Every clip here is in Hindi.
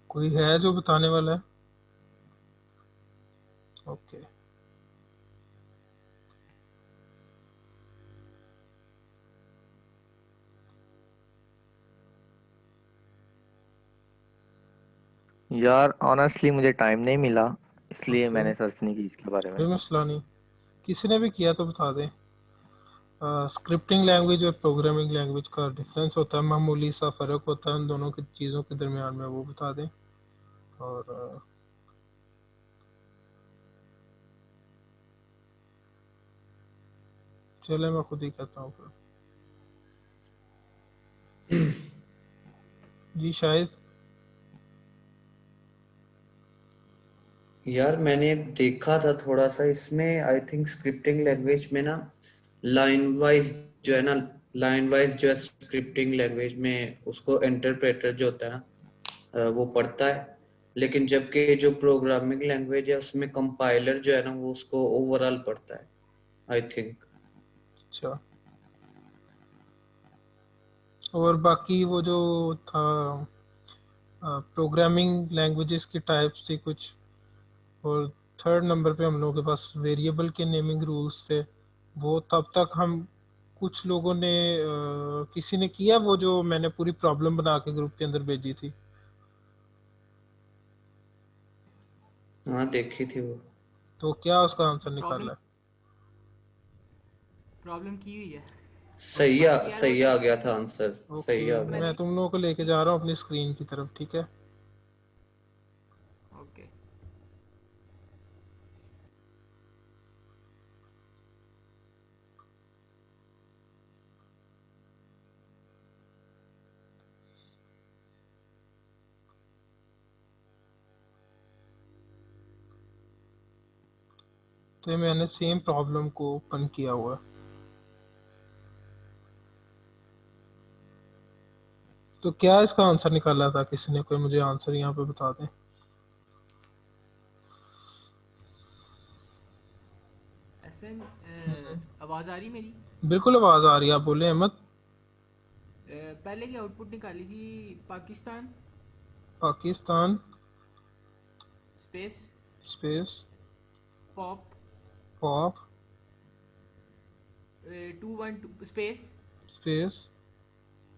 कोई है जो बताने वाला है? ओके। यार ऑनेस्टली मुझे टाइम नहीं मिला, इसलिए ओके, मैंने सर्च नहीं की इसके बारे में। कोई मसला नहीं। किसी ने भी किया तो बता दें। स्क्रिप्टिंग लैंग्वेज और प्रोग्रामिंग लैंग्वेज का डिफरेंस होता है, मामूली सा फ़र्क होता है उन दोनों की चीज़ों के दरमियान में, वो बता दें। और चले मैं खुद ही कहता हूँ फिर। जी शायद। यार मैंने देखा था थोड़ा सा इसमें, आई थिंक स्क्रिप्टिंग लैंग्वेज में ना लाइन वाइज जो है ना, लाइन वाइज जो है स्क्रिप्टिंग लैंग्वेज में उसको इंटरप्रेटर जो होता है ना, वो पढ़ता है। लेकिन जबकि जो प्रोग्रामिंग लैंग्वेज है उसमें कंपाइलर जो है ना वो उसको ओवरऑल पढ़ता है, आई थिंक। अच्छा, और बाकी वो जो था, प्रोग्रामिंग लैंग्वेजेस की टाइप्स थी कुछ, और थर्ड नंबर पे हम लोगों के पास वेरिएबल के नेमिंग रूल्स थे। वो तब तक हम कुछ लोगों ने किसी ने किया वो जो मैंने पूरी प्रॉब्लम बना के ग्रुप के अंदर भेजी थी। हाँ देखी थी वो। तो क्या उसका आंसर प्रॉब्लम निकाला है? प्रॉब्लम की हुई है। सही आ यार वो सही तो आ गया था आंसर। सही ओके, आ गया मैं था। मैंने तुम लोगों को लेके जा रहा हूँ अपनी स्क्रीन की तरफ, ठीक है? ओके। तो ये मैंने सेम प्रॉब्लम को ओपन किया हुआ है। तो क्या इसका आंसर निकाला था किसी ने? कोई मुझे आंसर यहाँ पे बता दें। एहसन, हम्म, आवाज़ आ रही मेरी? बिल्कुल आवाज़ आ रही है, आप बोले अहमद। पहले की आउटपुट निकाली थी Pakistan Pakistan space space pop pop 212 space space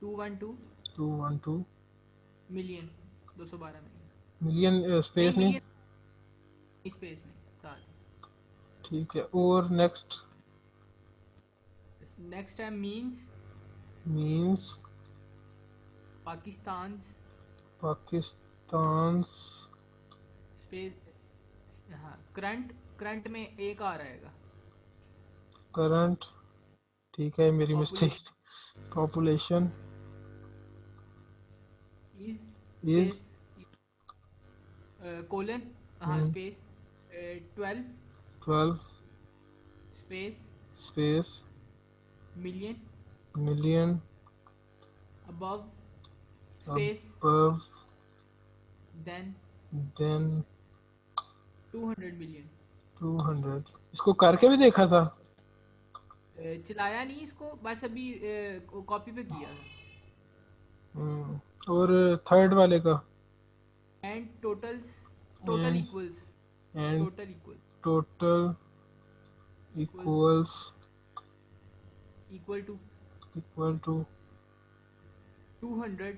212 212 million, 212 million. Million नहीं स्पेस नहीं। मिलियन, स्पेस नहीं, साथ। ठीक है, और next? Next time means means Pakistan Pakistan space, हाँ करंट, करंट में एक आ रहेगा। करंट, ठीक है मेरी mistake. Population population is is space colon, हाँ space 12 12 space space million million above space above then then 200 million. 200। इसको करके भी देखा था? चलाया नहीं इसको, बस अभी कॉपी पे किया था। और थर्ड वाले का? And totals, total and equals, and total equal total equals equals equal to equal to 200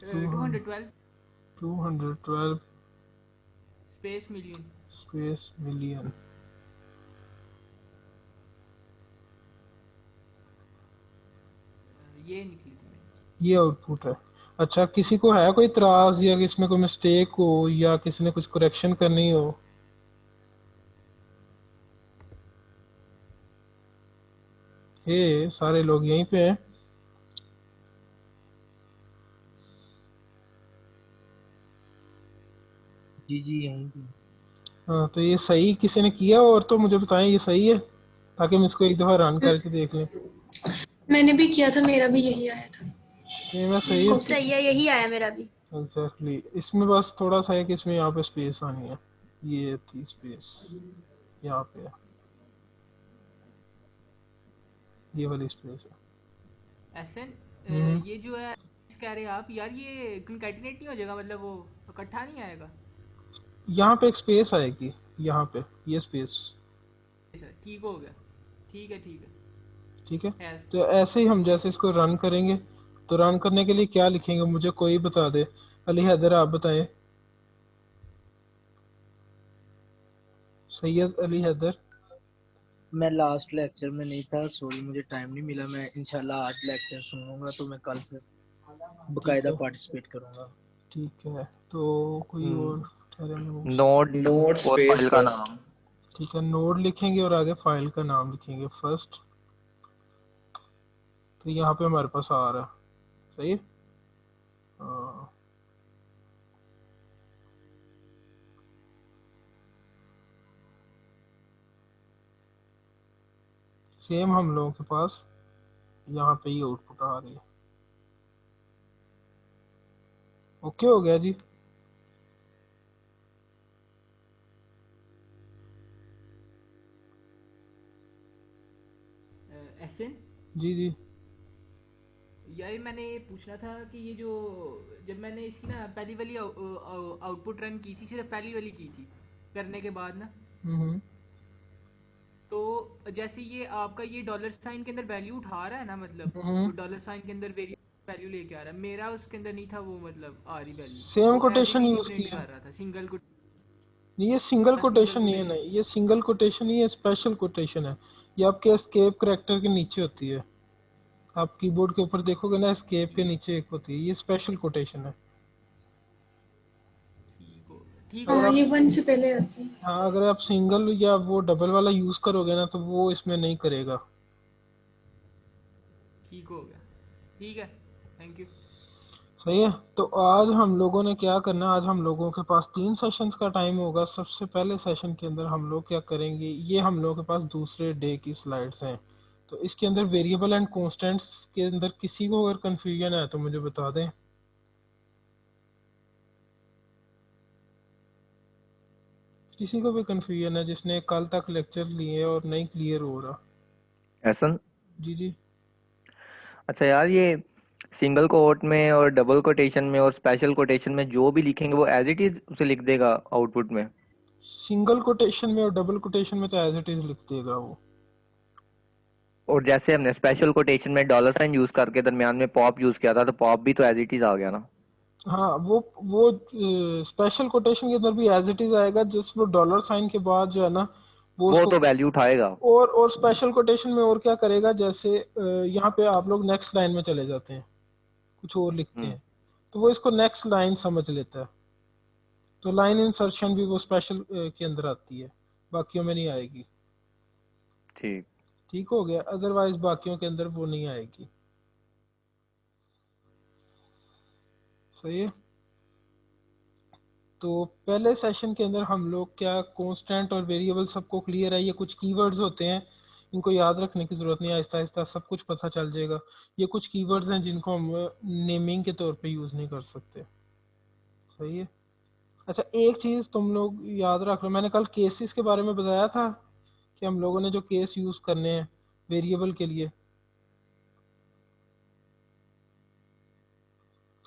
200 212 212 space million. Space million. ये निकली थी मेरी। ये आउटपुट है। अच्छा, किसी को है कोई इतराज या कि इसमें कोई मिस्टेक हो या किसी ने कुछ करेक्शन करनी हो? ये सारे लोग यहीं पे हैं। जी जी यहीं पे। हाँ, तो ये सही किसी ने किया और तो मुझे बताएं ये सही है, ताकि हम इसको एक दफ़ा रन करके देख लें। मैंने भी किया था, मेरा भी यही आया था। ये मैं सही है। सही है, यही आया मेरा भी। एग्जैक्टली, इसमें बस थोड़ा सा है कि इसमें यहाँ पे स्पेस आनी है। ये थी स्पेस यहाँ पे है, ये वाली स्पेस है। एहसन, हम्म। ये जो है कह रहे हैं आप यार, ये कंकैटिनेट नहीं हो जाएगा, मतलब वो इकट्ठा नहीं आएगा? यहाँ पे एक स्पेस आएगी, यहाँ पे ये स्पेस। अच्छा ठीक हो गया, ठीक है ठीक है। ठीक है, Has तो ऐसे ही हम जैसे इसको रन करेंगे, तो रन करने के लिए क्या लिखेंगे मुझे कोई बता दे। अली हैदर आप बताएं। सैयद अली हैदर। मैं लास्ट लेक्चर में नहीं था, सॉरी मुझे टाइम नहीं मिला। मैं इंशाल्लाह आज लेक्चर सुनूंगा तो मैं कल से ठीक बकायदा है, पार्टिसिपेट करूंगा। ठीक है, तो कोई और ठहरे नोट्स। नोड नोट और स्पेस फाइल का फर्स्ट। नाम। ठीक है, नोड लिखेंगे और आगे फाइल का नाम लिखेंगे फर्स्ट। तो यहाँ पे हमारे पास आ रहा है, सही है। सेम हम लोगों के पास यहाँ पे ही आउटपुट आ रही है। ओके हो गया जी। एसएन जी जी। यार मैंने ये पूछना था कि ये जो जब मैंने इसकी ना पहली वाली आउटपुट रन की थी, सिर्फ पहली वाली की थी करने के बाद ना, हम्म। तो जैसे ये आपका ये डॉलर साइन के अंदर वैल्यू उठा रहा है ना, मतलब हम्म। डॉलर साइन के अंदर वेरिएबल वैल्यू लेके आ रहा है, मेरा उसके अंदर नहीं था वो, मतलब आ रही वैल्यू, सेम वो एज कोटेशन इट इज ही यूज प्रिंट किया। कर रहा था सिंगल को। नहीं, ये सिंगल सिंगल कोटेशन नहीं है, कोटेशन नहीं ये सिंगल कोटेशन नहीं है, स्पेशल कोटेशन है। ये आपके एस्केप करैक्टर के नीचे होती है। आप कीबोर्ड के ऊपर देखोगे ना, एस्केप के नीचे एक होती है, ये स्पेशल कोटेशन है। ठीक हो अगर हाँ, गया। ये आप, वन से पहले आती है। हाँ अगर आप सिंगल या वो डबल वाला यूज करोगे ना, तो वो इसमें नहीं करेगा। ठीक हो गया, ठीक है, थैंक यू। सही है। तो आज हम लोगों ने क्या करना है, आज हम लोगों के पास 3 सेशंस का टाइम होगा। सबसे पहले सेशन के अंदर हम लोग क्या करेंगे, ये हम लोगों के पास दूसरे डे की स्लाइड्स हैं। तो इसके अंदर वेरिएबल एंड कॉन्स्टेंट्स के अंदर किसी को अगर कंफ्यूजन है तो मुझे बता दें। किसी को भी कंफ्यूजन है जिसने कल तक लेक्चर लिए और नहीं क्लियर हो रहा। एहसन। जी जी। अच्छा यार, ये सिंगल कोट में और डबल कोटेशन में और स्पेशल कोटेशन में जो भी लिखेंगे वो एज इट इज उसे लिख देगा आउटपुट में। सिंगल कोटेशन में और डबल कोटेशन में तो एज इट इज लिख देगा वो। और जैसे हमने स्पेशल कोटेशन में डॉलर साइन यूज करके दरमियान में पॉप यूज किया था, तो पॉप भी तो एज इट इज आ गया ना। हाँ, वो स्पेशल कोटेशन के अंदर भी एज इट इज आएगा, जिस वो डॉलर साइन के बाद जो है ना, वो वो उसको। तो वैल्यू उठाएगा। और स्पेशल कोटेशन में और क्या करेगा, जैसे यहाँ पे आप लोग नेक्स्ट लाइन में चले जाते हैं, कुछ और लिखते हम्म। हैं, तो वो इसको नेक्स्ट लाइन समझ लेता है। तो लाइन इंसर्शन भी वो स्पेशल के अंदर आती है, बाकियों में नहीं आएगी। ठीक। ठीक हो गया, अदरवाइज बाकियों के अंदर वो नहीं आएगी। सही है। तो पहले सेशन के अंदर हम लोग क्या, कांस्टेंट और वेरिएबल सबको क्लियर है। ये कुछ कीवर्ड्स होते हैं, इनको याद रखने की ज़रूरत नहीं है, आहिस्ता आहिस्ता सब कुछ पता चल जाएगा। ये कुछ कीवर्ड्स हैं जिनको हम नेमिंग के तौर पे यूज़ नहीं कर सकते। सही है। अच्छा, एक चीज़ तुम लोग याद रख लो, मैंने कल केसेस के बारे में बताया था कि हम लोगों ने जो केस यूज़ करने हैं वेरिएबल के लिए।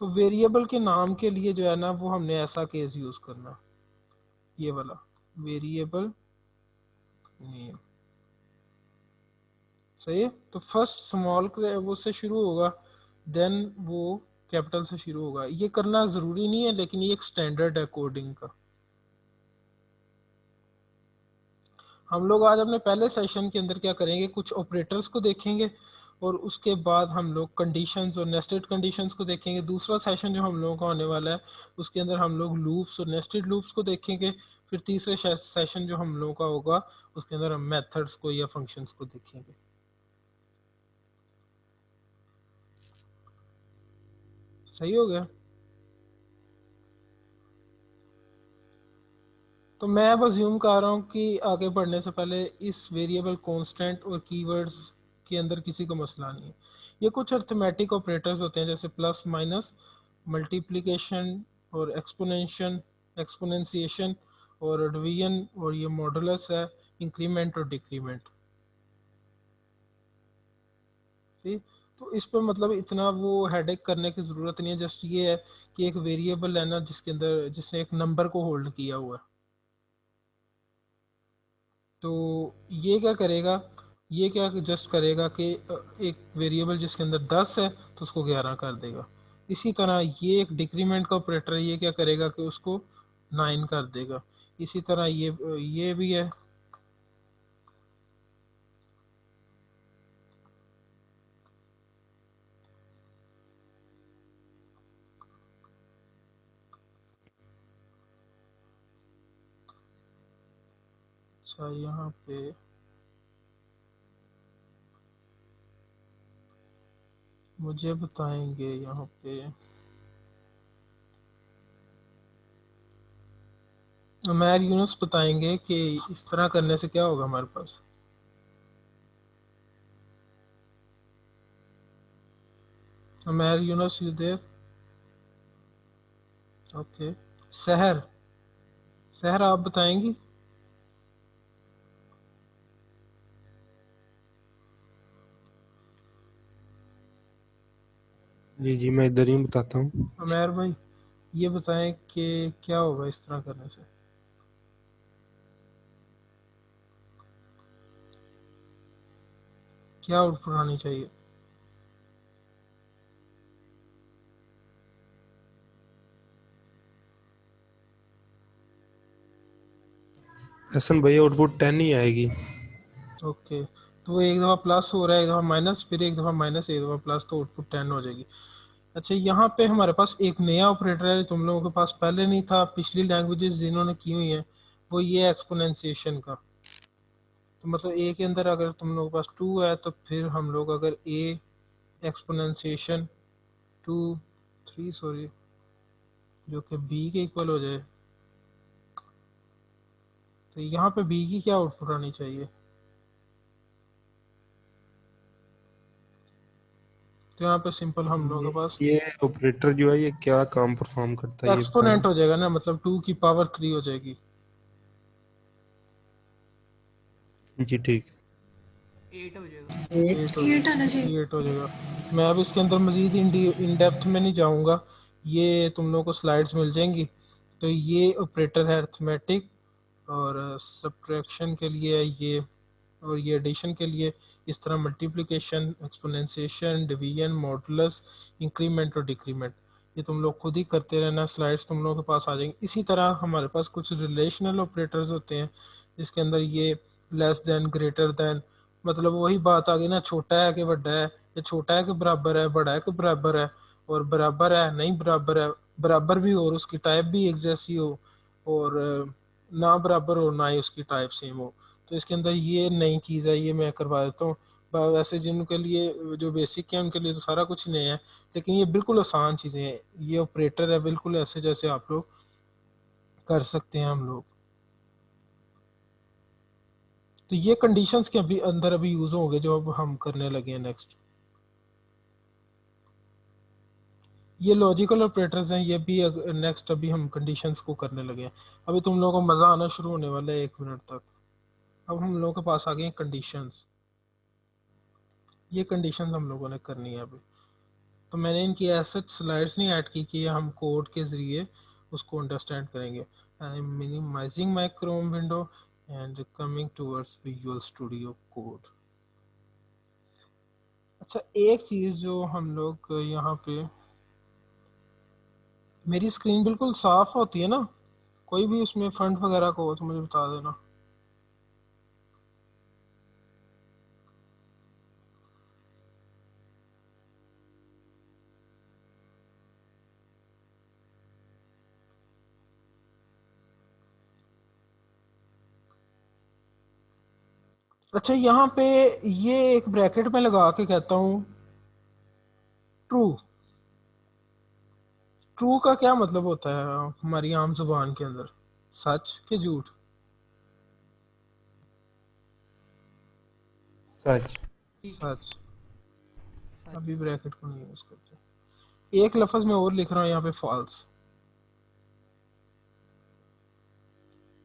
तो वेरिएबल के नाम के लिए जो है ना, वो हमने ऐसा केस यूज़ करना, ये वाला वेरिएबल नेम। सही है। तो फर्स्ट स्मॉल वो से शुरू होगा, देन वो कैपिटल से शुरू होगा। ये करना ज़रूरी नहीं है, लेकिन ये एक स्टैंडर्ड है कोडिंग का। हम लोग आज अपने पहले सेशन के अंदर क्या करेंगे, कुछ ऑपरेटर्स को देखेंगे, और उसके बाद हम लोग कंडीशंस और नेस्टेड कंडीशंस को देखेंगे। दूसरा सेशन जो हम लोगों का होने वाला है, उसके अंदर हम लोग लूप्स और नेस्टेड लूप्स को देखेंगे। फिर तीसरे सेशन जो हम लोगों का होगा, उसके अंदर हम मेथड्स को या फंक्शंस को देखेंगे। सही हो गया। तो मैं अब अज्यूम कर रहा हूँ कि आगे बढ़ने से पहले इस वेरिएबल कांस्टेंट और कीवर्ड्स के अंदर किसी को मसला नहीं है। ये कुछ अर्थमेटिक ऑपरेटर्स होते हैं, जैसे प्लस माइनस, मल्टीप्लिकेशन और एक्सपोनेंशिएशन और डिवीजन, और ये मॉडुलस है, इंक्रीमेंट और डिक्रीमेंट। ठीक। तो इस पे मतलब इतना वो हेडेक करने की ज़रूरत नहीं है, जस्ट ये है कि एक वेरिएबल है ना जिसके अंदर जिसने एक नंबर को होल्ड किया हुआ है। तो ये क्या करेगा, ये क्या जस्ट करेगा कि एक वेरिएबल जिसके अंदर 10 है तो उसको 11 कर देगा। इसी तरह ये एक डिक्रीमेंट का ऑपरेटर है, ये क्या करेगा कि उसको 9 कर देगा। इसी तरह ये भी है। अच्छा यहाँ पे मुझे बताएंगे, यहाँ पे उमैर यूनुस बताएंगे कि इस तरह करने से क्या होगा हमारे पास। Umair Younus you there? Okay. Sahar, Sahar आप बताएंगी? जी जी, मैं इधर ही बताता हूँ। उमैर भाई ये बताएं कि क्या होगा इस तरह करने से। क्या आउटपुट आनी चाहिए? हसन भाई आउटपुट 10 ही आएगी। ओके, तो वो एक दफ़ा प्लस हो रहा है, एक दफ़ा माइनस, फिर एक दफ़ा माइनस, एक दफ़ा प्लस, तो आउटपुट 10 हो जाएगी। अच्छा यहाँ पे हमारे पास एक नया ऑपरेटर है, तुम लोगों के पास पहले नहीं था, पिछली लैंग्वेजेस जिन्होंने की हुई हैं, वो ये एक्सपोनेंशिएशन का। तो मतलब ए के अंदर अगर तुम लोगों के पास 2 है तो फिर हम लोग अगर ए एक्सपोनेंशिएशन 2 3 सॉरी जो कि बी के इक्वल हो जाए, तो यहाँ पे बी की क्या आउटपुट आनी चाहिए? तो यहाँ पे सिंपल हम लोगों के पास ये ऑपरेटर जो है ये क्या काम परफॉर्म करता है ये एक्सपोनेंट बताना। हो जाएगा ना, मतलब 2 की पावर 3 हो जाएगी। जी ठीक। 8 हो जाएगा। 8 आना चाहिए। 8 हो जाएगा। मैं अब इसके अंदर मज़ीद इन डेप्थ में नहीं जाऊंगा, ये तुम लोगों को स्लाइड्स मिल जाएंगी। तो ये ऑपरेटर है अर्थमेटिक, और सब्ट्रैक्शन के लिए ये, और ये एडिशन के लिए इस तरह multiplication, exponentiation, division, modulus, increment और डिक्रीमेंट, ये तुम लोग खुद ही करते रहना। स्लाइड्स तुम लोगों के पास आ जाएंगी। इसी तरह हमारे पास कुछ रिलेशनल ऑपरेटर्स होते हैं जिसके अंदर ये लेस देन, ग्रेटर देन, मतलब वही बात आ गई ना, छोटा है कि बड़ा है, या छोटा है कि बराबर है, बड़ा है कि बराबर है, और बराबर है नहीं बराबर है, बराबर भी हो और उसकी टाइप भी एक जैसी हो, और ना बराबर हो ना ही उसकी टाइप सेम हो। तो इसके अंदर ये नई चीज़ है, ये मैं करवा देता हूँ। वैसे जिनके लिए जो बेसिक है उनके लिए तो सारा कुछ नया है, लेकिन ये बिल्कुल आसान चीज़ें हैं। ये ऑपरेटर है बिल्कुल ऐसे जैसे आप लोग कर सकते हैं हम लोग। तो ये कंडीशंस के अभी अंदर अभी यूज होंगे जो अब हम करने लगे हैं नेक्स्ट। ये लॉजिकल ऑपरेटर्स हैं, ये भी नेक्स्ट अभी हम कंडीशंस को करने लगे हैं। अभी तुम लोगों को मज़ा आना शुरू होने वाला है 1 मिनट तक। अब हम लोगों के पास आ गए हैं कंडीशंस। ये कंडीशंस हम लोगों ने करनी है अभी। तो मैंने इनकी ऐसे स्लाइड्स नहीं ऐड की कि हम कोड के ज़रिए उसको अंडरस्टैंड करेंगे। I am minimising my Chrome window and coming towards Visual Studio Code. अच्छा एक चीज़ जो हम लोग यहाँ पे, मेरी स्क्रीन बिल्कुल साफ होती है ना? कोई भी उसमें फंड वगैरह को हो तो मुझे बता देना। अच्छा यहाँ पे ये एक ब्रैकेट में लगा के कहता हूँ ट्रू। ट्रू का क्या मतलब होता है हमारी आम जुबान के अंदर? सच कि झूठ? सच। सच। अभी ब्रैकेट को नहीं यूज करते। एक लफ्ज में और लिख रहा हूँ यहाँ पे फॉल्स,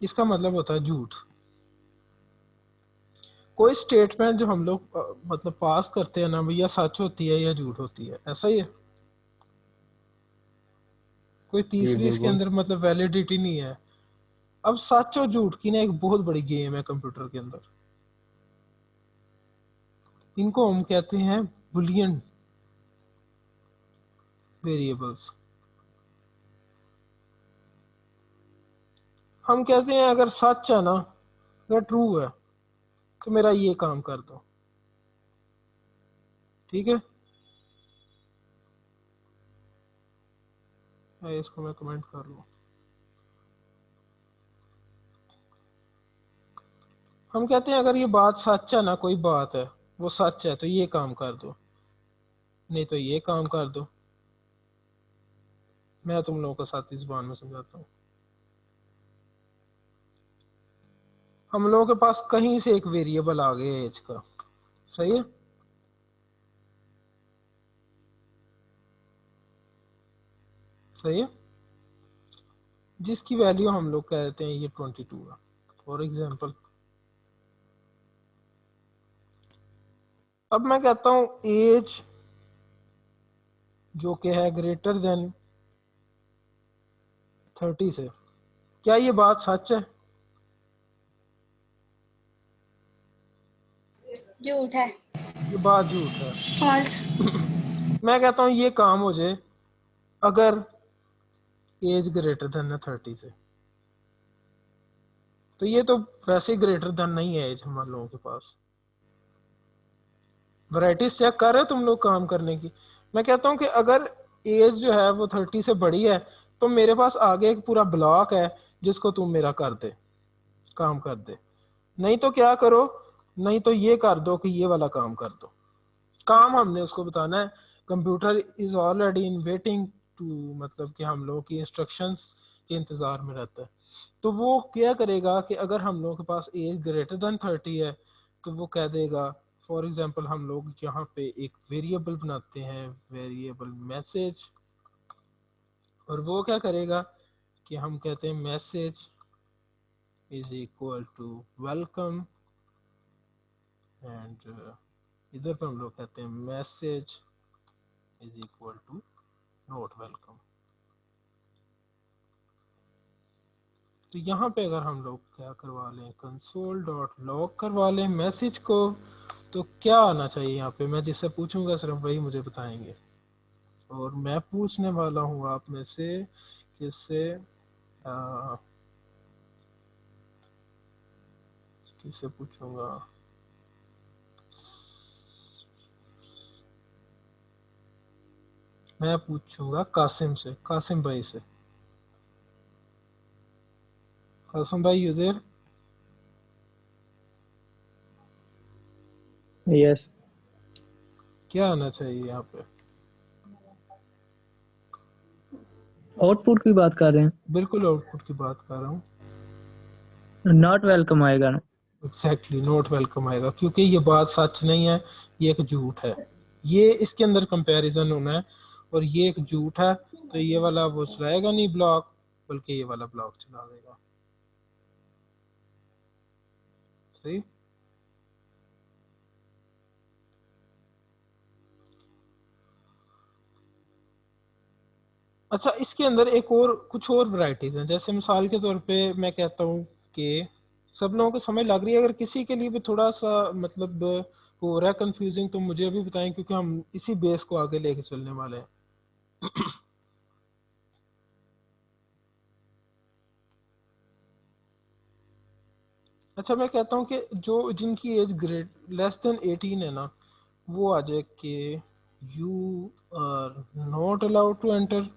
इसका मतलब होता है झूठ। कोई स्टेटमेंट जो हम लोग मतलब पास करते हैं ना भैया, सच होती है या झूठ होती है, ऐसा ही है। कोई जी तीसरी इसके बिल्कुल। अंदर मतलब वैलिडिटी नहीं है। अब सच और झूठ की ना एक बहुत बड़ी गेम है कंप्यूटर के अंदर। इनको हम कहते हैं बुलियन वेरिएबल्स। हम कहते हैं अगर सच है ना, अगर ट्रू है तो मेरा ये काम कर दो, ठीक है। इसको मैं कमेंट कर लूँ। हम कहते हैं अगर ये बात सच है ना, कोई बात है वो सच है तो ये काम कर दो, नहीं तो ये काम कर दो। मैं तुम लोगों को साथी जुबान में समझाता हूँ। हम लोगों के पास कहीं से एक वेरिएबल आ गया एज का, सही है। सही है, जिसकी वैल्यू हम लोग कहते हैं ये 22 है फॉर एग्जांपल। अब मैं कहता हूँ एज जो कि है ग्रेटर देन 30 से, क्या ये बात सच है? झूठ है। ये बात झूठ है। फॉल्स। मैं कहता हूँ ये काम हो जाए अगर एज ग्रेटर देन है 30 से, तो ये तो वैसे ही ग्रेटर देन नहीं है एज हमारे लोगों के पास। वैराइटीज चेक कर रहे हो तुम लोग काम करने की। मैं कहता हूँ कि अगर एज जो है वो 30 से बड़ी है तो मेरे पास आगे एक पूरा ब्लॉक है जिसको तुम मेरा कर दे, काम कर दे। नहीं तो क्या करो, नहीं तो ये कर दो कि ये वाला काम कर दो। काम हमने उसको बताना है। Computer is already in waiting to, मतलब कि हम लोगों की इंस्ट्रक्शंस के इंतजार में रहता है। तो वो क्या करेगा कि अगर हम लोगों के पास एज ग्रेटर देन 30 है तो वो कह देगा, फॉर एग्जांपल हम लोग यहाँ पे एक वेरिएबल बनाते हैं, वेरिएबल मैसेज। और वो क्या करेगा कि हम कहते हैं message is equal to welcome, and इधर पर हम लोग कहते हैं message is equal to not welcome. तो यहाँ पे अगर हम लोग क्या करवा लें, कंसोल डॉट लॉग करवा लें मैसेज को, तो क्या आना चाहिए यहाँ पे? मैं जिससे पूछूंगा सिर्फ वही मुझे बताएंगे। और मैं पूछने वाला हूँ आप में से किससे, किससे पूछूंगा? मैं पूछूंगा कासिम से, कासिम भाई से। कासिम भाई यू देयर? यस। क्या आना चाहिए यहाँ पे? आउटपुट की बात कर रहे हैं? बिल्कुल आउटपुट की बात कर रहा हूँ। नॉट वेलकम आएगा ना? एग्जैक्टली नॉट वेलकम आएगा, क्योंकि ये बात सच नहीं है, ये एक झूठ है। ये इसके अंदर कंपैरिजन होना है और ये एक झूठ है, तो ये वाला वो चलाएगा नहीं ब्लॉक, बल्कि ये वाला ब्लॉक चला देगा। सही। अच्छा, इसके अंदर एक और कुछ और वैरायटीज हैं। जैसे मिसाल के तौर पे मैं कहता हूँ कि सब लोगों को समझ लग रही है, अगर किसी के लिए भी थोड़ा सा मतलब हो रहा है कंफ्यूजिंग तो मुझे अभी बताएं, क्योंकि हम इसी बेस को आगे लेके चलने वाले हैं। अच्छा, मैं कहता हूँ कि जो जिनकी एज ग्रेट लेस देन 18 है ना, वो आ जाए कि you are not allowed to enter.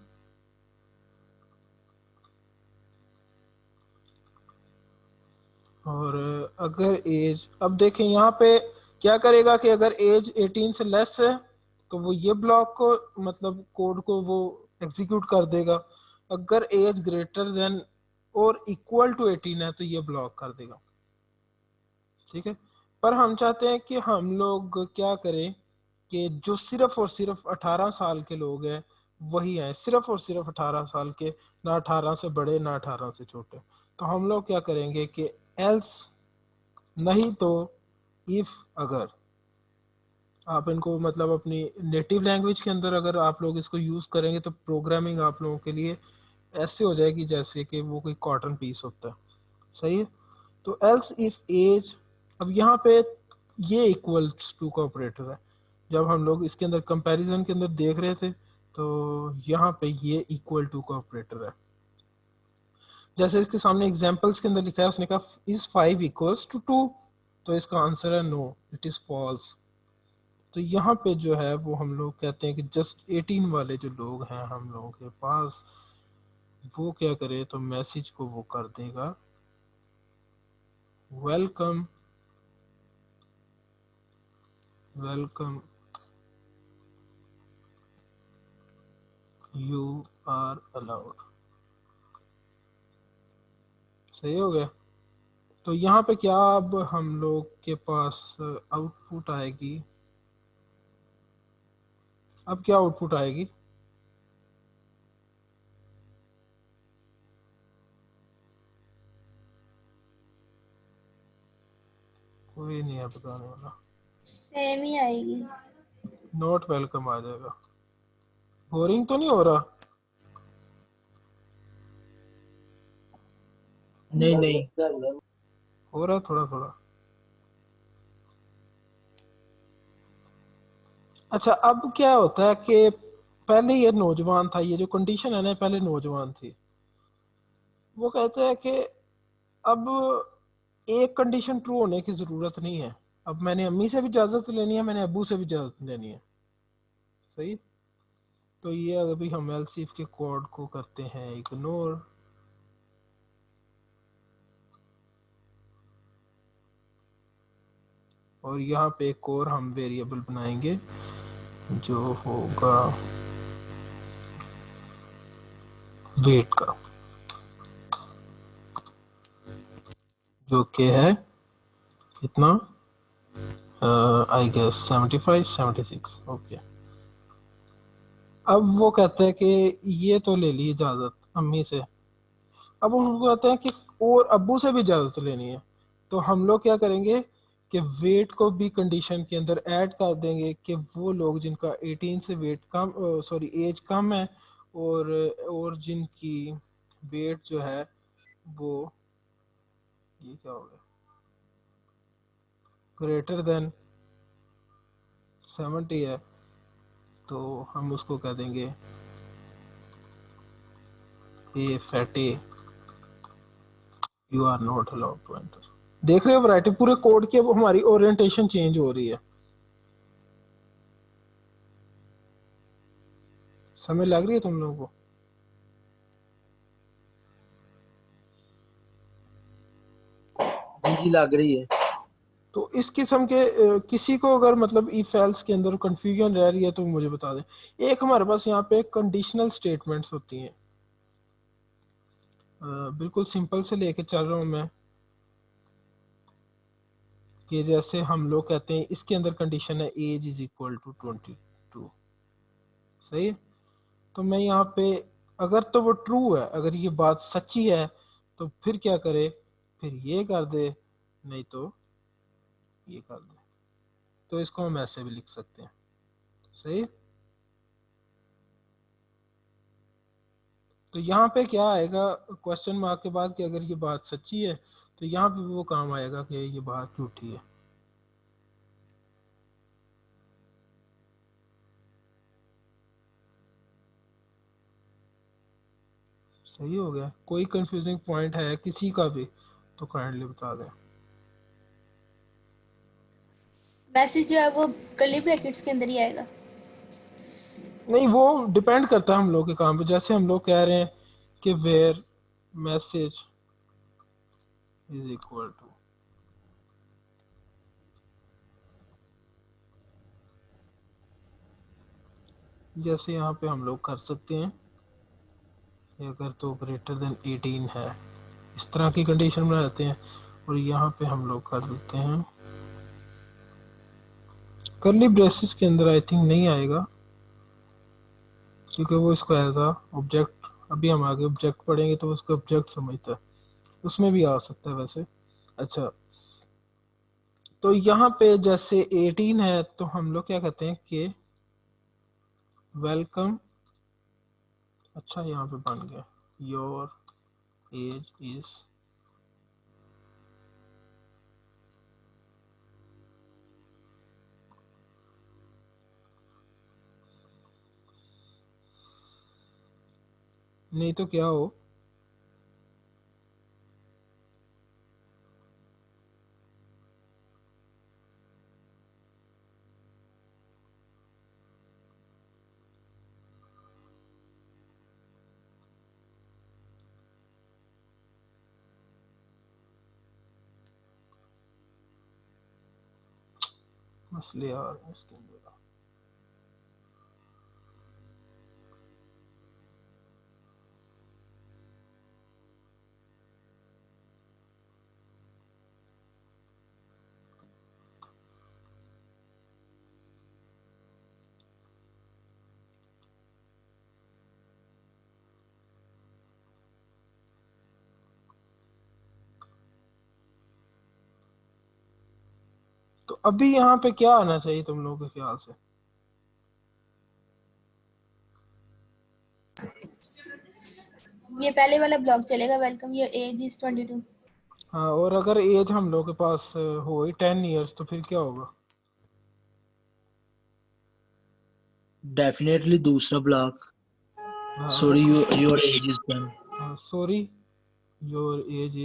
और अगर एज, अब देखें यहाँ पे क्या करेगा कि अगर एज 18 से लेस है तो वो ये ब्लॉक को मतलब कोड को वो एग्जीक्यूट कर देगा। अगर एज ग्रेटर देन और इक्वल टू 18 है तो ये ब्लॉक कर देगा, ठीक है। पर हम चाहते हैं कि हम लोग क्या करें कि जो सिर्फ और सिर्फ 18 साल के लोग हैं वही हैं, सिर्फ और सिर्फ 18 साल के, ना 18 से बड़े ना 18 से छोटे। तो हम लोग क्या करेंगे कि एल्स, नहीं तो इफ अगर आप इनको मतलब अपनी नेटिव लैंग्वेज के अंदर अगर आप लोग इसको यूज़ करेंगे तो प्रोग्रामिंग आप लोगों के लिए ऐसे हो जाएगी जैसे कि वो कोई कॉटन पीस होता है। सही है। तो एल्स इफ एज, अब यहाँ पे ये इक्वल्स टू का ऑपरेटर है। जब हम लोग इसके अंदर कंपैरिजन के अंदर देख रहे थे तो यहाँ पे ये इक्वल टू का ऑपरेटर है। जैसे इसके सामने एग्जांपल्स के अंदर लिखा है, उसने कहा इज 5 इक्वल्स टू 2, तो इसका आंसर है नो, इट इज फॉल्स। तो यहाँ पे जो है वो हम लोग कहते हैं कि जस्ट 18 वाले जो लोग हैं हम लोगों के पास, वो क्या करे तो मैसेज को वो कर देगा welcome welcome you are allowed. सही हो गया। तो यहाँ पे क्या अब हम लोग के पास आउटपुट आएगी, अब क्या आउटपुट आएगी, कोई नहीं है बताने वाला, सेम ही आएगी। नॉट वेलकम आ जाएगा। बोरिंग तो नहीं हो रहा? नहीं नहीं, हो रहा थोड़ा थोड़ा। अच्छा, अब क्या होता है कि पहले ये नौजवान था, ये जो कंडीशन है ना पहले नौजवान थी, वो कहते हैं कि अब एक कंडीशन ट्रू होने की ज़रूरत नहीं है, अब मैंने अम्मी से भी इजाज़त लेनी है, मैंने अब्बू से भी इजाज़त लेनी है। सही। तो ये अभी हम एलसीफ के कोड को करते हैं इग्नोर, और यहाँ पे एक और हम वेरिएबल बनाएंगे जो होगा वेट का, जो कि है कितना, आई गेस 75 76। ओके। अब वो कहते हैं कि ये तो ले ली इजाज़त अम्मी से, अब उनको कहते हैं कि और अब्बू से भी इजाज़त लेनी है। तो हम लोग क्या करेंगे कि वेट को भी कंडीशन के अंदर ऐड कर देंगे कि वो लोग जिनका 18 से वेट कम, सॉरी एज कम है, और जिनकी वेट जो है वो, ये क्या हो गया, ग्रेटर देन 70 है, तो हम उसको कह देंगे ए fatty you are not allowed to enter. देख रहे हो वैरायटी, पूरे कोड की अब हमारी ओरिएंटेशन चेंज हो रही है। समझ लग रही है तुम लोगों को? जी जी लग रही है। तो इस किस्म के किसी को अगर मतलब इफ एल्स के अंदर कंफ्यूजन रह रही है तो मुझे बता दें। एक हमारे पास यहाँ पे कंडीशनल स्टेटमेंट्स होती हैं, बिल्कुल सिंपल से लेके चल रहा हूँ मैं, कि जैसे हम लोग कहते हैं इसके अंदर कंडीशन है एज इज इक्वल टू 22। सही है। तो मैं यहाँ पे अगर तो वो ट्रू है, अगर ये बात सच्ची है तो फिर क्या करे, फिर ये कर दे, नहीं तो ये कर दे। तो इसको हम ऐसे भी लिख सकते हैं। सही। तो यहाँ पे क्या आएगा क्वेश्चन मार्क के बाद कि अगर ये बात सच्ची है तो यहाँ पे वो काम आएगा कि ये बात झूठी है। सही हो गया। कोई कंफ्यूजिंग पॉइंट है किसी का भी तो काइंडली बता दें। मैसेज जो है वो कर्ली ब्रैकेट्स के अंदर ही आएगा। नहीं, वो डिपेंड करता है हम लोग के काम पे। जैसे हम लोग कह रहे हैं कि where message is equal to, जैसे यहाँ पे हम लोग कर सकते हैं कि अगर तो ग्रेटर देन 18 है, इस तरह की कंडीशन बना देते हैं, और यहाँ पे हम लोग कर देते हैं कर्ली ब्रेसेस के अंदर, आई थिंक नहीं आएगा क्योंकि वो इसको एज अ ऑब्जेक्ट, अभी हम आगे ऑब्जेक्ट पढ़ेंगे तो उसको ऑब्जेक्ट समझता है, उसमें भी आ सकता है वैसे। अच्छा, तो यहाँ पे जैसे 18 है तो हम लोग क्या कहते हैं कि वेलकम, अच्छा यहाँ पे बन गया योर एज इज, नहीं तो क्या हो, मसले यार इसके अंदर। तो अभी यहाँ पे क्या आना चाहिए तुम लोगों के ख्याल से? ये पहले वाला ब्लॉक चलेगा, वेलकम योर एज इज 22। हाँ, और अगर एज हम लोग के पास हो ही 10 इयर्स तो फिर क्या होगा? डेफिनेटली दूसरा ब्लॉक, हाँ, सॉरी योर एज इज 10। हाँ, सॉरी योर एज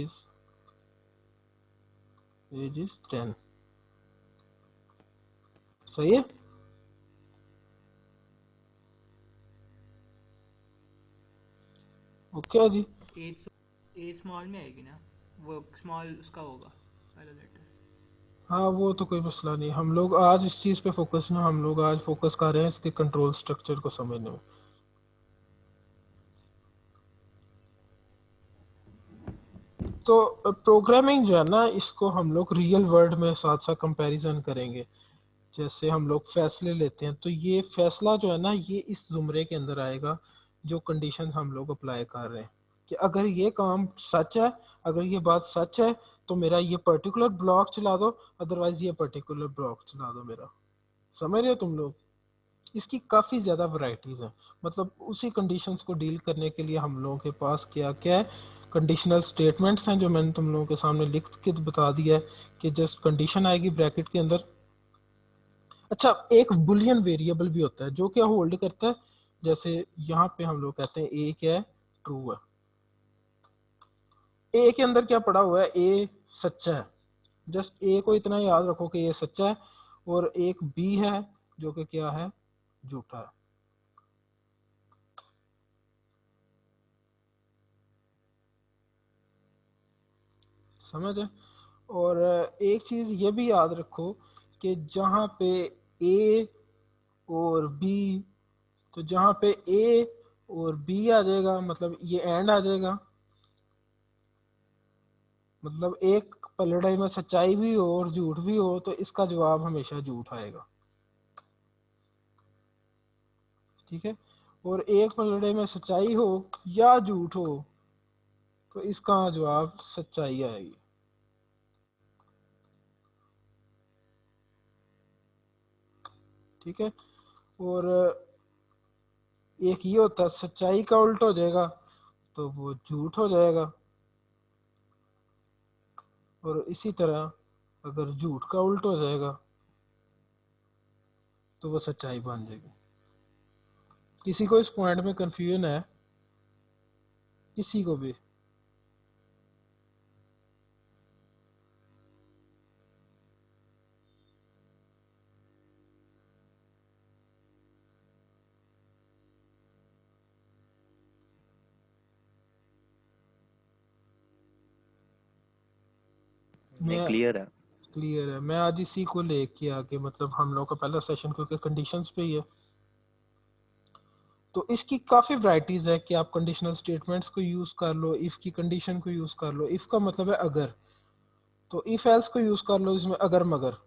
इज 10। सही है। ओके जी, ए स्मॉल में आएगी ना, वो स्मॉल उसका होगा पहला लेटर। हाँ वो तो कोई मसला नहीं, हम लोग आज इस चीज़ पे फोकस ना, हम लोग आज फोकस कर रहे हैं इसके कंट्रोल स्ट्रक्चर को समझने में। तो प्रोग्रामिंग जो है ना, इसको हम लोग रियल वर्ल्ड में साथ साथ कंपैरिजन करेंगे। जैसे हम लोग फैसले लेते हैं तो ये फैसला जो है ना, ये इस जुमरे के अंदर आएगा जो कंडीशन हम लोग अप्लाई कर रहे हैं कि अगर ये काम सच है, अगर ये बात सच है तो मेरा ये पर्टिकुलर ब्लॉक चला दो, अदरवाइज ये पर्टिकुलर ब्लॉक चला दो मेरा। समझ रहे हो तुम लोग? इसकी काफ़ी ज़्यादा वैरायटीज़ हैं। मतलब उसी कंडीशंस को डील करने के लिए हम लोगों के पास क्या क्या है, कंडीशनल स्टेटमेंट्स हैं जो मैंने तुम लोगों के सामने लिख के बता दिया है कि जस्ट कंडीशन आएगी ब्रैकेट के अंदर। अच्छा, एक बुलियन वेरिएबल भी होता है जो क्या होल्ड करता है, जैसे यहाँ पे हम लोग कहते हैं ए क्या है, ट्रू है। ए के अंदर क्या पड़ा हुआ है, ए सच्चा है। जस्ट ए को इतना याद रखो कि ये सच्चा है, और एक बी है जो कि क्या है, झूठा है। समझ है? और एक चीज ये भी याद रखो कि जहाँ पे ए और बी, तो जहाँ पे ए और बी आ जाएगा मतलब ये एंड आ जाएगा, मतलब एक पलड़े में सच्चाई भी हो और झूठ भी हो तो इसका जवाब हमेशा झूठ आएगा। ठीक है? और एक पलड़े में सच्चाई हो या झूठ हो तो इसका जवाब सच्चाई आएगी। ठीक है? और एक ये होता है सच्चाई का उल्ट हो जाएगा तो वो झूठ हो जाएगा, और इसी तरह अगर झूठ का उल्ट हो जाएगा तो वो सच्चाई बन जाएगी। किसी को इस पॉइंट में कंफ्यूजन है? किसी को भी? नहीं, क्लियर है। क्लियर है। मैं आज इसी को लेके आके, मतलब हम लोग का पहला सेशन क्योंकि कंडीशंस पे ही है, तो इसकी काफ़ी वैरायटीज़ है कि आप कंडीशनल स्टेटमेंट्स को यूज़ कर लो, इफ़ की कंडीशन को यूज़ कर लो। इफ़ का मतलब है अगर, तो इफ़ एल्स को यूज़ कर लो इसमें अगर मगर।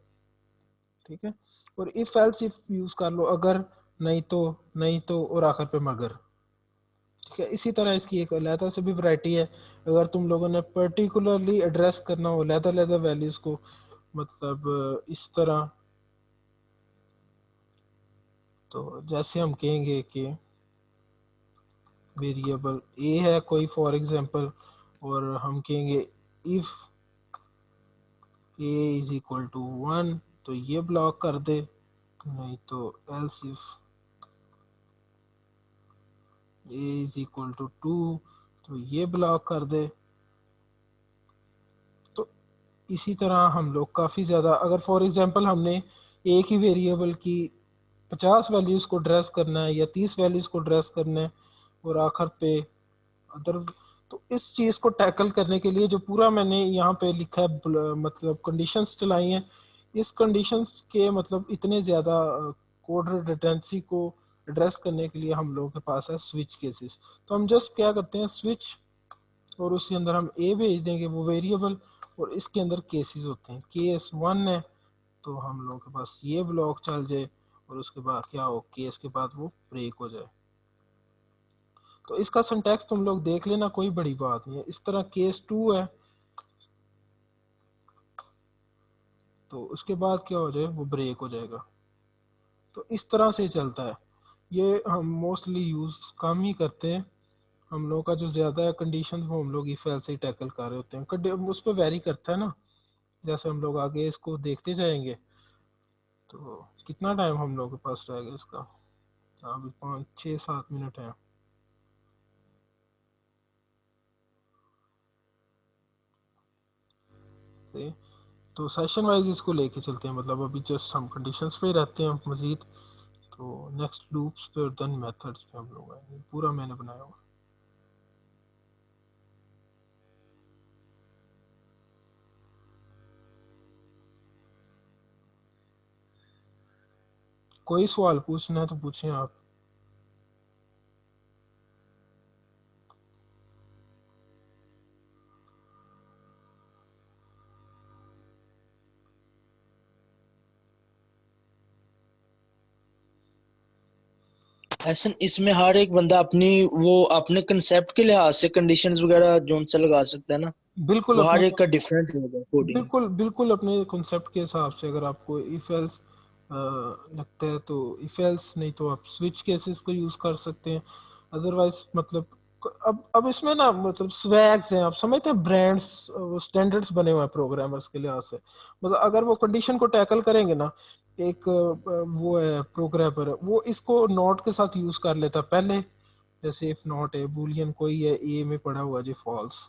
ठीक है? और इफ़ एल्स इफ यूज़ कर लो अगर, नहीं तो, नहीं तो, और आखिर पे मगर। ठीक है? इसी तरह इसकी एक अलहदा से भी वैरायटी है। अगर तुम लोगों ने पर्टिकुलरली एड्रेस करना हो अलहदा अलहदा वैल्यूज़ को, मतलब इस तरह। तो जैसे हम कहेंगे कि वेरिएबल ए है कोई फॉर एग्जांपल, और हम कहेंगे if A is equal to 1 तो ये ब्लॉक कर दे, नहीं तो else if A is equal to 2 तो ये ब्लॉक कर दे। तो इसी तरह हम लोग काफ़ी ज़्यादा, अगर फॉर एग्जांपल हमने एक ही वेरिएबल की 50 वैल्यूज़ को ड्रेस करना है या 30 वैल्यूज़ को ड्रेस करना है और आखिर पे अदर, तो इस चीज़ को टैकल करने के लिए जो पूरा मैंने यहाँ पे लिखा है मतलब कंडीशंस चलाई हैं, इस कंडीशंस के मतलब इतने ज़्यादा कोड रिडंडेंसी को एड्रेस करने के लिए हम लोगों के पास है स्विच केसेस। तो हम जस्ट क्या करते हैं, स्विच, और उसके अंदर हम ए भेज देंगे वो वेरिएबल, और इसके अंदर केसेस होते हैं। केस 1 है तो हम लोगों के पास ये ब्लॉक चल जाए, और उसके बाद क्या हो, केस के बाद वो ब्रेक हो जाए। तो इसका सिंटैक्स तुम लोग देख लेना, कोई बड़ी बात नहीं है। इस तरह केस 2 है तो उसके बाद क्या हो जाए, वो ब्रेक हो जाएगा। तो इस तरह से चलता है। ये हम मोस्टली यूज़ कम ही करते हैं। हम लोग का जो ज़्यादा है कंडीशन वो हम लोग इफ एल्स से ही टैकल कर रहे होते हैं। उस पर वेरी करता है ना, जैसे हम लोग आगे इसको देखते जाएंगे। तो कितना टाइम हम लोग के पास रहेगा इसका, अभी 5 6 7 मिनट है। तो सेशन वाइज इसको लेके चलते हैं, मतलब अभी जस्ट हम कंडीशंस पे ही रहते हैं मज़ीद। तो नेक्स्ट लूप्स पे और देन मेथड्स पे हम लोग आएंगे, पूरा मैंने बनाया हुआ। कोई सवाल पूछना है तो पूछें आप। ऐसा इसमें हर एक बंदा अपनी वो अपने कंसेप्ट के लिहाज से कंडीशंस वगैरह जोन से लगा सकता है ना, बिल्कुल वो हर अपने एक का डिफरेंट होगा कोडिंग। बिल्कुल अपने कॉन्सेप्ट के हिसाब से। अगर आपको इफ एल्स लगता है तो इफ एल्स, नहीं तो आप स्विच केसेस को यूज़ कर सकते हैं। अदरवाइज मतलब अब इसमें ना मतलब स्वैग्स हैं, आप समझते हैं, ब्रांड्स, स्टैंडर्ड्स बने हुए हैं प्रोग्रामर्स के लिहाज से। मतलब अगर वो कंडीशन को टैकल करेंगे ना, एक वो है प्रोग्रामर, वो इसको नॉट के साथ यूज़ कर लेता पहले। जैसे इफ नॉट है बूलियन कोई है, ए में पड़ा हुआ जी फॉल्स।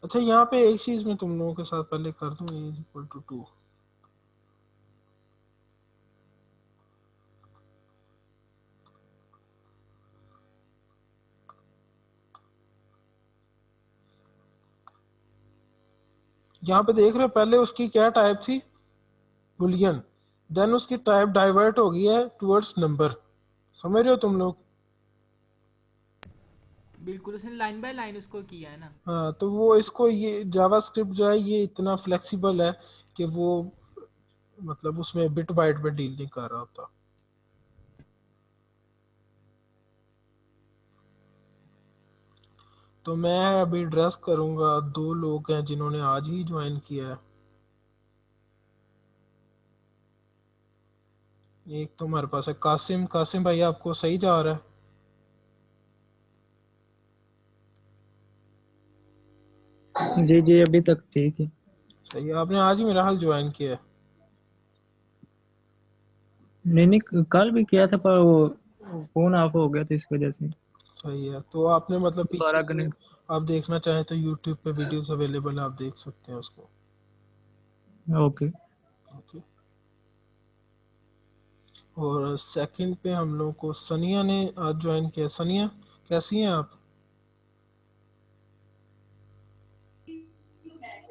अच्छा यहाँ पे एक चीज मैं तुम लोगों के साथ पहले कर दूं, ए इक्वल टू 2। यहाँ पे देख रहे हो पहले उसकी क्या टाइप थी, बुलियन, देन उसकी टाइप डाइवर्ट हो गई है टुवर्ड्स नंबर। समझ रहे हो तुम लोग? बिल्कुल, उसने लाइन बाय लाइन उसको किया है ना। हाँ, तो वो इसको ये जावास्क्रिप्ट जो है ये इतना फ्लेक्सिबल है कि वो मतलब उसमें बिट बाइट पे डील नहीं कर रहा होता। तो मैं अभी एड्रेस करूंगा 2 लोग हैं जिन्होंने आज ही ज्वाइन किया है। एक तो हमारे पास है कासिम। कासिम भाई आपको सही जा रहा है? जी जी अभी तक ठीक है। सही है, आपने आज ही मेरा हाल ज्वाइन किया है। नहीं नहीं कल भी किया था पर वो फोन ऑफ हो गया था इस वजह से। सही है, तो आपने मतलब पीछे दोबारा से कनेक्ट। आप देखना चाहें तो यूट्यूब पे वीडियोस अवेलेबल है, आप देख सकते हैं उसको। ओके। ओके। और सेकंड पे हम लोग को सनिया ने आज ज्वाइन किया। सनिया कैसी हैं आप?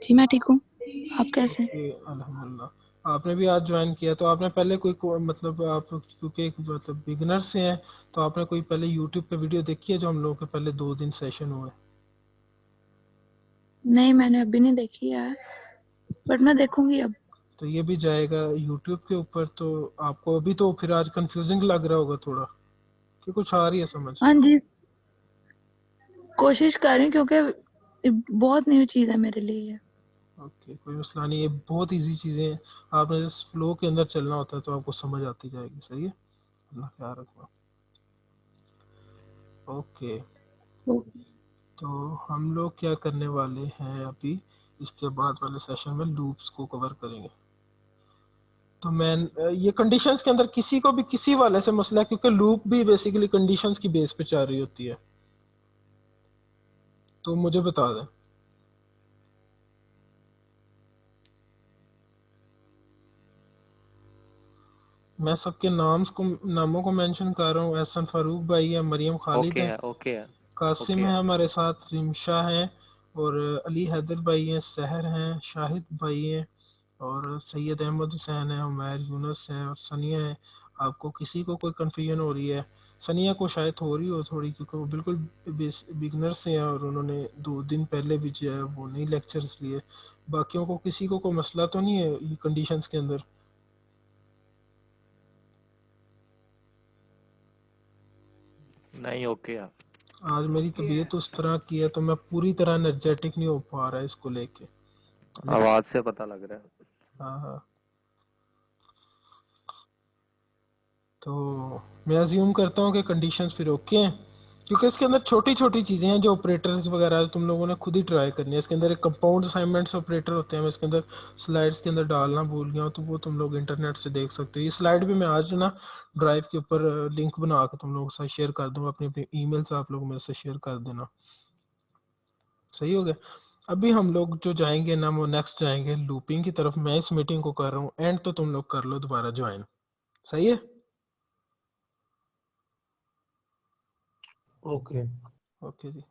जी मैं ठीक हूँ, आप कैसे हैं? अल्हम्दुलिल्लाह। आपने भी आज ज्वाइन किया, तो आपने पहले मतलब आप क्योंकि एक मतलब बिगनर से हैं, तो आपने कोई पहले यूट्यूब पे वीडियो देखी है जो हम लोगों के पहले 2 दिन सेशन हुए? नहीं मैंने अभी नहीं देखी है, बट मैं देखूंगी अब। तो ये भी जाएगा यूट्यूब के ऊपर। तो आपको अभी तो फिर आज कंफ्यूजिंग लग रहा होगा थोड़ा, कि कुछ आ रही है समझ? हाँ जी, कोशिश कर रही हूँ क्योंकि बहुत न्यू चीज है मेरे लिए ये। ओके, कोई मसला नहीं, ये बहुत इजी चीज़ें हैं, आपने जिस फ्लो के अंदर चलना होता है तो आपको समझ आती जाएगी। सही है, अल्लाह ख्याल रखना। ओके, तो हम लोग क्या करने वाले हैं अभी, इसके बाद वाले सेशन में लूप्स को कवर करेंगे। तो मैं ये कंडीशंस के अंदर किसी को भी किसी वाले से मसला है, क्योंकि लूप भी बेसिकली कंडीशंस की बेस पे चल रही होती है, तो मुझे बता दें। मैं सबके नामों को मेंशन कर रहा हूँ। एहसन फारूक भाई है, मरियम खालिद है, ओके है कासिम ओके है है। हमारे साथ, रिमशा है, और अली हैदर भाई हैं, सहर हैं, शाहिद भाई हैं, और सैयद अहमद हुसैन है, उमैर यूनुस है, और सनिया है। आपको किसी को कोई कन्फ्यूजन हो रही है, सनिया को शायद हो रही हो थोड़ी, क्योंकि वो बिल्कुल बिगनर से हैं और उन्होंने 2 दिन पहले भी जो है वो नई लेक्चर्स लिए। बाकियों को किसी को कोई मसला तो नहीं है ये कंडीशंस के अंदर? नहीं ओके है। आज मेरी तबीयत उस तरह की है तो मैं पूरी तरह एनर्जेटिक नहीं हो पा रहा है इसको लेके। आवाज से पता लग रहा है। हाँ हाँ, तो मैं अज्यूम करता हूँ कि कंडीशंस फिर ओके हैं, क्योंकि इसके अंदर छोटी छोटी चीज़ें हैं जो ऑपरेटर्स वगैरह तुम लोगों ने खुद ही ट्राई करनी है। इसके अंदर एक कंपाउंड असाइनमेंट्स ऑपरेटर होते हैं, मैं इसके अंदर स्लाइड्स के अंदर डालना भूल गया हूँ, तो वो तुम लोग इंटरनेट से देख सकते हो। ये स्लाइड भी मैं आज ना ड्राइव के ऊपर लिंक बना के तुम लोगों के साथ शेयर कर दूँगा, अपनी अपनी ईमेल से आप लोग मेरे से शेयर कर देना। सही हो गया। अभी हम लोग जो जाएंगे ना वो नेक्स्ट जाएंगे लूपिंग की तरफ। मैं इस मीटिंग को कर रहा हूँ एंड, तो तुम लोग कर लो दोबारा ज्वाइन। सही है, ओके। ओके जी।